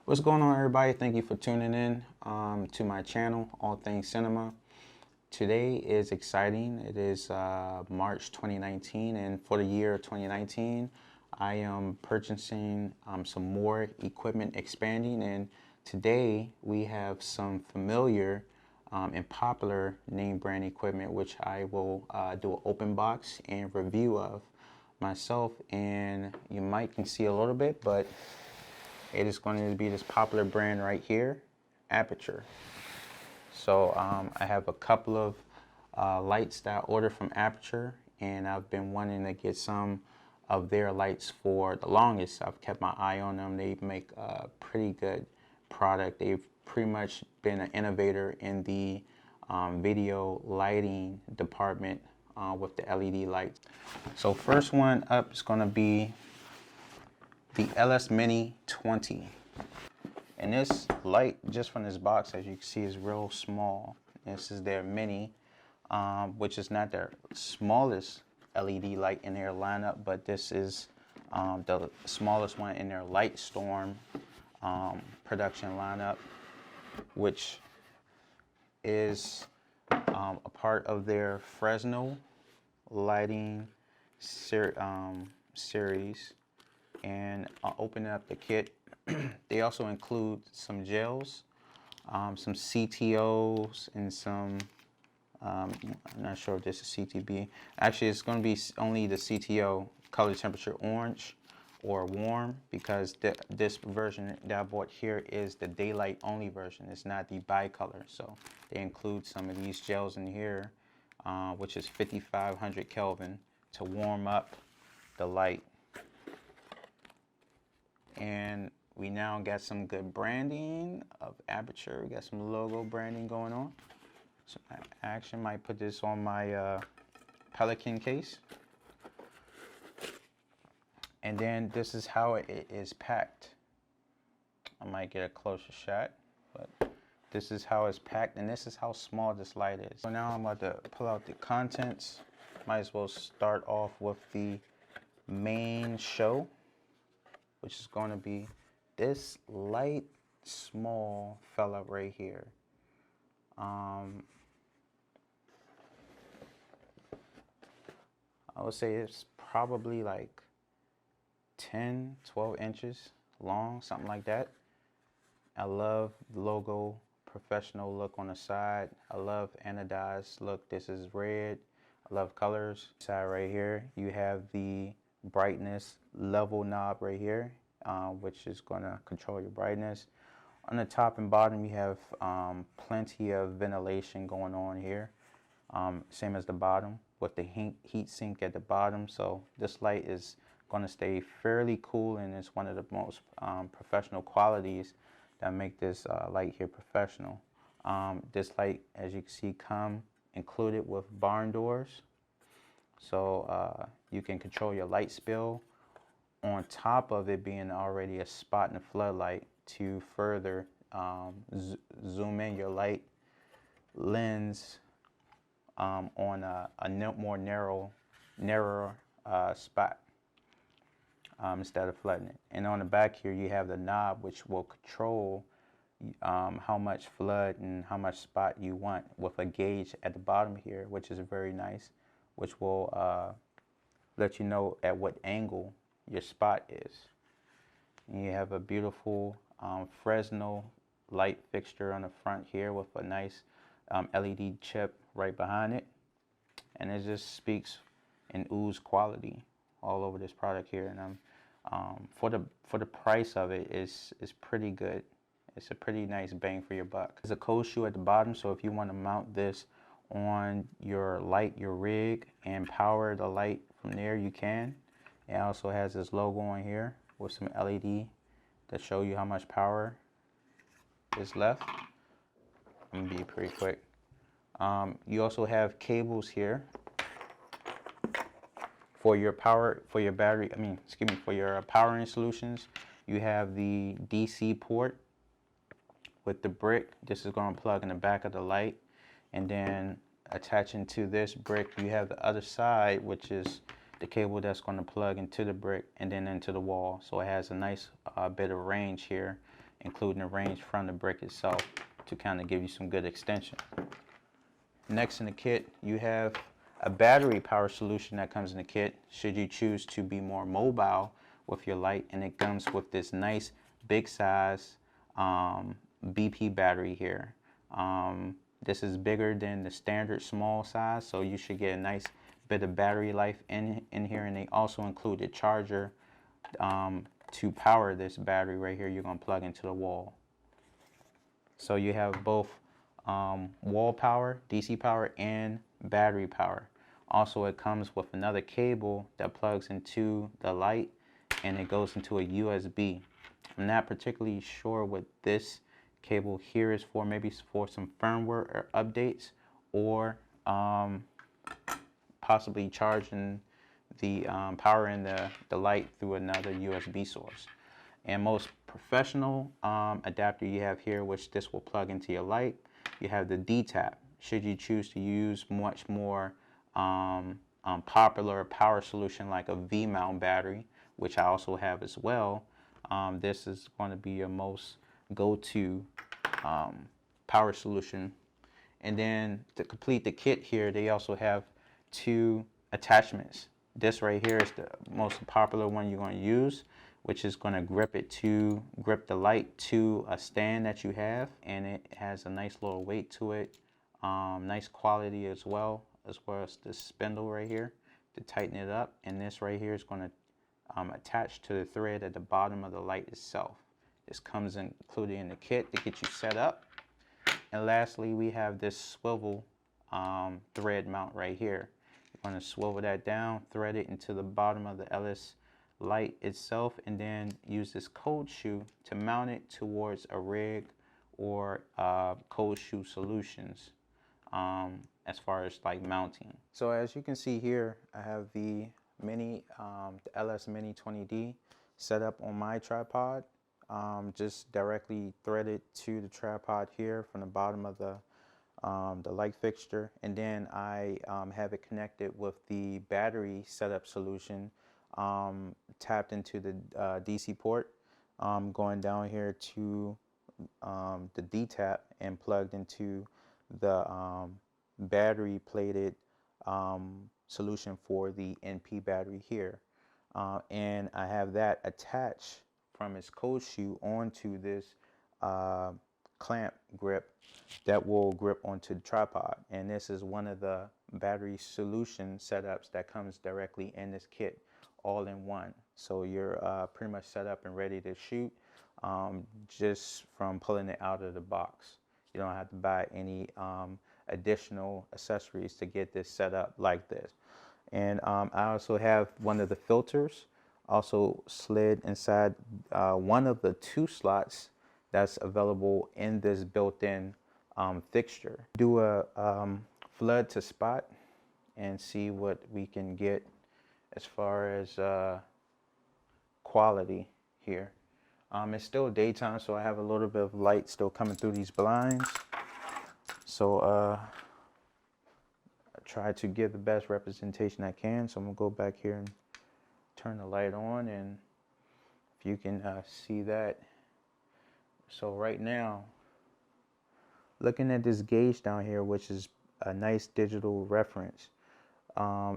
What's going on, everybody? Thank you for tuning in to my channel, All Things Cinema. Today is exciting. It is March 2019, and for the year 2019, I am purchasing some more equipment expanding, and today we have some familiar and popular name brand equipment, which I will do an open box and review of myself, and you might can see a little bit, but it is going to be this popular brand right here, Aputure. So I have a couple of lights that I ordered from Aputure, and I've been wanting to get some of their lights for the longest. I've kept my eye on them. They make a pretty good product. They've pretty much been an innovator in the video lighting department with the LED lights. So first one up is going to be the LS Mini 20. And this light, just from this box, as you can see, is real small. This is their Mini, which is not their smallest LED light in their lineup, but this is the smallest one in their Light Storm production lineup, which is a part of their Fresnel lighting series. And I'll open up the kit. They also include some gels, some CTOs, and some, I'm not sure if this is CTB. Actually, it's going to be only the CTO, color temperature orange or warm, because this version that I bought here is the daylight only version. It's not the bicolor. So they include some of these gels in here, which is 5500 Kelvin to warm up the light. And we now got some good branding of Aputure. We got some logo branding going on. So I actually might put this on my Pelican case. And then this is how it is packed. I might get a closer shot, but this is how it's packed, and this is how small this light is. So now I'm about to pull out the contents. Might as well start off with the main show, which is going to be this light, small fella right here. I would say it's probably like 10, 12 inches long, something like that. I love the logo, professional look on the side. I love anodized look. This is red. I love colors. Side right here, you have the brightness level knob right here, which is going to control your brightness. On the top and bottom, you have plenty of ventilation going on here, same as the bottom, with the heat sink at the bottom. So this light is going to stay fairly cool, and it's one of the most professional qualities that make this light here professional. This light, as you can see, come included with barn doors, so you can control your light spill, on top of it being already a spot and a floodlight to further zoom in your light lens on a more narrower spot instead of flooding it. And on the back here, you have the knob, which will control how much flood and how much spot you want, with a gauge at the bottom here, which is very nice, which will let you know at what angle your spot is. And you have a beautiful Fresnel light fixture on the front here with a nice LED chip right behind it, and it just speaks and oozes quality all over this product here. And for the price of it, is pretty good. It's a pretty nice bang for your buck. There's a cold shoe at the bottom, so if you want to mount this on your light, your rig, and power the light from there, you can. It also has this logo on here with some LED that show you how much power is left. I'm gonna be pretty quick. You also have cables here for your power, for your battery, for your powering solutions. You have the DC port with the brick. This is going to plug in the back of the light, and then attaching to this brick, you have the other side, which is the cable that's going to plug into the brick and then into the wall. So it has a nice bit of range here, including the range from the brick itself to kind of give you some good extension. Next in the kit, you have a battery power solution that comes in the kit should you choose to be more mobile with your light, and it comes with this nice big size BP battery here. This is bigger than the standard small size, so you should get a nice bit of battery life in here, and they also include a charger to power this battery right here. You're going to plug into the wall. So you have both wall power, DC power, and battery power. Also, it comes with another cable that plugs into the light, and it goes into a USB. I'm not particularly sure what this cable here is for, maybe for some firmware or updates, or possibly charging the power in the light through another USB source. And most professional adapter you have here, which this will plug into your light, you have the D-tap. Should you choose to use much more popular power solution like a V-mount battery, which I also have as well, this is going to be your most go-to power solution. And then to complete the kit here, they also have 2 attachments. This right here is the most popular one you're going to use, which is going to grip the light to a stand that you have, and it has a nice little weight to it, nice quality as well as this spindle right here to tighten it up. And this right here is going to attach to the thread at the bottom of the light itself. This comes included in the kit to get you set up. And lastly, we have this swivel thread mount right here. You're going to swivel that down, thread it into the bottom of the LS light itself, and then use this cold shoe to mount it towards a rig or cold shoe solutions as far as like mounting. So as you can see here, I have the Mini, the LS Mini 20D set up on my tripod, just directly threaded to the tripod here from the bottom of the light fixture, and then I have it connected with the battery setup solution tapped into the DC port, going down here to the D-tap and plugged into the battery plated solution for the NP battery here. And I have that attached from its cold shoe onto this clamp grip that will grip onto the tripod. And this is one of the battery solution setups that comes directly in this kit, all in one. So you're pretty much set up and ready to shoot just from pulling it out of the box. You don't have to buy any additional accessories to get this set up like this. And I also have one of the filters also slid inside one of the 2 slots that's available in this built-in fixture. Do a flood to spot and see what we can get as far as quality here. It's still daytime, so I have a little bit of light still coming through these blinds. So I try to give the best representation I can. So I'm gonna go back here and turn the light on, and if you can see that. So right now, looking at this gauge down here, which is a nice digital reference,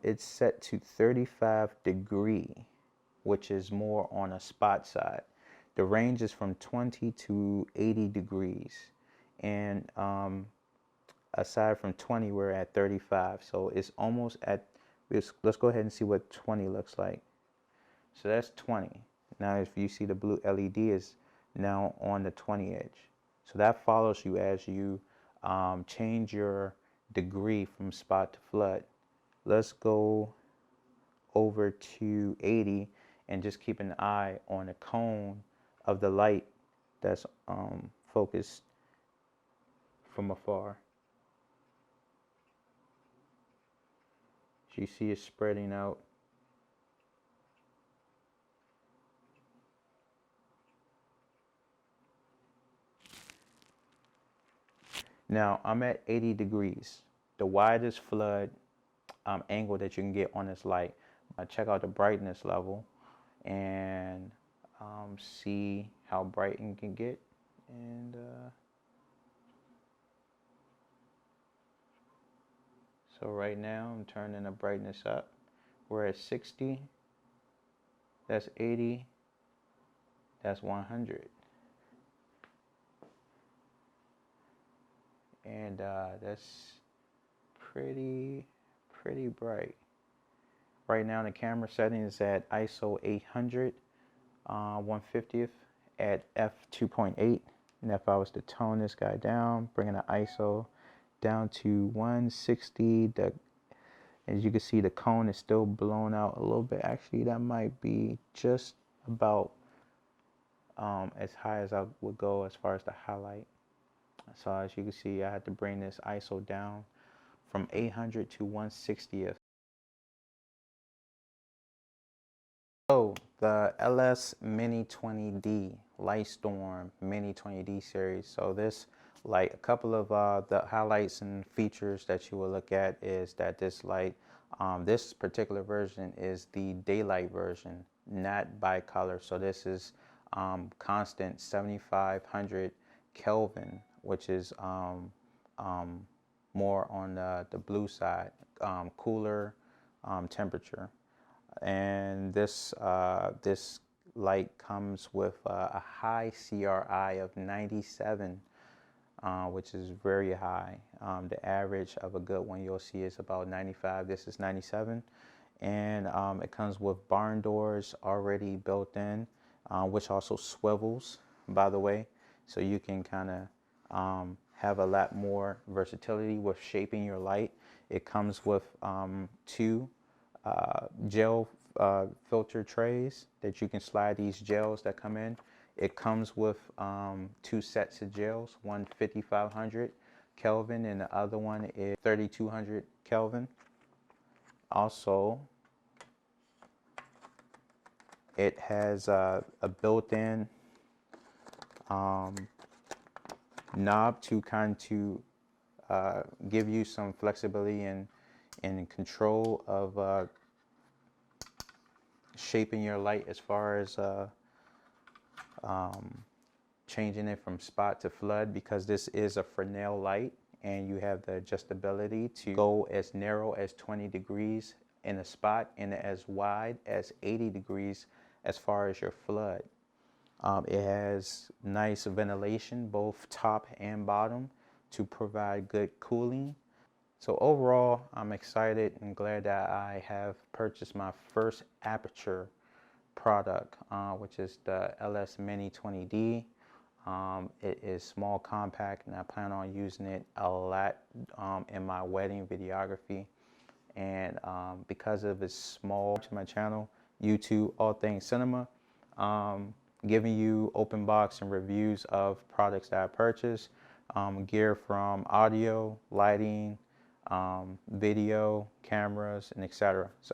it's set to 35 degree, which is more on a spot side. The range is from 20 to 80 degrees, and aside from 20, we're at 35. So it's almost at, let's go ahead and see what 20 looks like. So that's 20. Now if you see the blue LED is now on the 20 edge. So that follows you as you change your degree from spot to flood. Let's go over to 80 and just keep an eye on the cone of the light that's focused from afar. So you see it spreading out. Now I'm at 80 degrees, the widest flood angle that you can get on this light. I check out the brightness level and see how bright it can get. And so right now I'm turning the brightness up. We're at 60, that's 80, that's 100. And that's pretty bright. Right now the camera setting is at ISO 800, 150th at f2.8. And if I was to tone this guy down, bringing the ISO down to 160, as you can see, the cone is still blown out a little bit. Actually, that might be just about as high as I would go as far as the highlight. So as you can see, I had to bring this ISO down from 800 to 160th. So the LS Mini 20D, Lightstorm Mini 20D series. So this, like, a couple of the highlights and features that you will look at is that this light, this particular version is the daylight version, not bicolor. So this is constant 7500 Kelvin, which is more on the blue side, cooler temperature. And this this light comes with a high CRI of 97, which is very high. The average of a good one you'll see is about 95. This is 97, and it comes with barn doors already built in, which also swivels, by the way, so you can kind of have a lot more versatility with shaping your light. It comes with two gel filter trays that you can slide these gels that come in. It comes with two sets of gels, one 5500 Kelvin and the other one is 3200 Kelvin. Also, it has a built-in knob to give you some flexibility and control of shaping your light as far as changing it from spot to flood, because this is a Fresnel light and you have the adjustability to go as narrow as 20 degrees in a spot and as wide as 80 degrees as far as your flood. It has nice ventilation, both top and bottom, to provide good cooling. So overall, I'm excited and glad that I have purchased my first Aputure product, which is the LS Mini 20D. It is small, compact, and I plan on using it a lot in my wedding videography. And because of its small to my channel, YouTube, All Things Cinema, giving you open box and reviews of products that I purchased, gear from audio, lighting, video, cameras, and etc. So